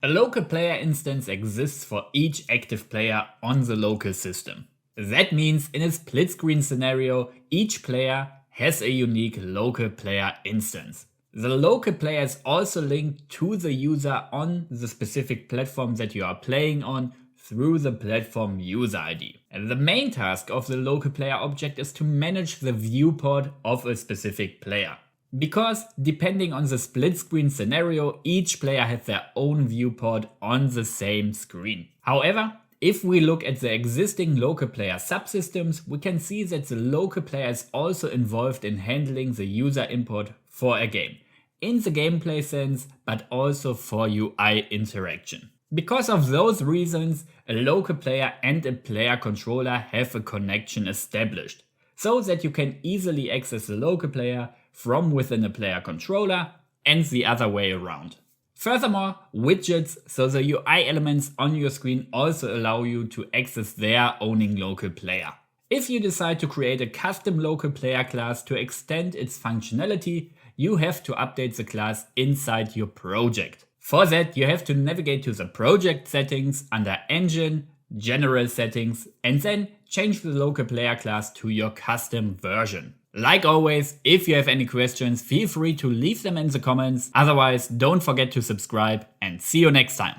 A local player instance exists for each active player on the local system. That means in a split screen scenario, each player has a unique local player instance. The local player is also linked to the user on the specific platform that you are playing on through the platform user ID. And the main task of the local player object is to manage the viewport of a specific player. Because depending on the split screen scenario, each player has their own viewport on the same screen. However, if we look at the existing local player subsystems, we can see that the local player is also involved in handling the user input for a game, in the gameplay sense, but also for UI interaction. Because of those reasons, a local player and a player controller have a connection established, so that you can easily access the local player from within a player controller and the other way around. Furthermore, widgets, so the UI elements on your screen, also allow you to access their owning local player. If you decide to create a custom local player class to extend its functionality, you have to update the class inside your project. For that, you have to navigate to the project settings under Engine, General Settings, and then change the local player class to your custom version. Like always, if you have any questions, feel free to leave them in the comments. Otherwise, don't forget to subscribe and see you next time.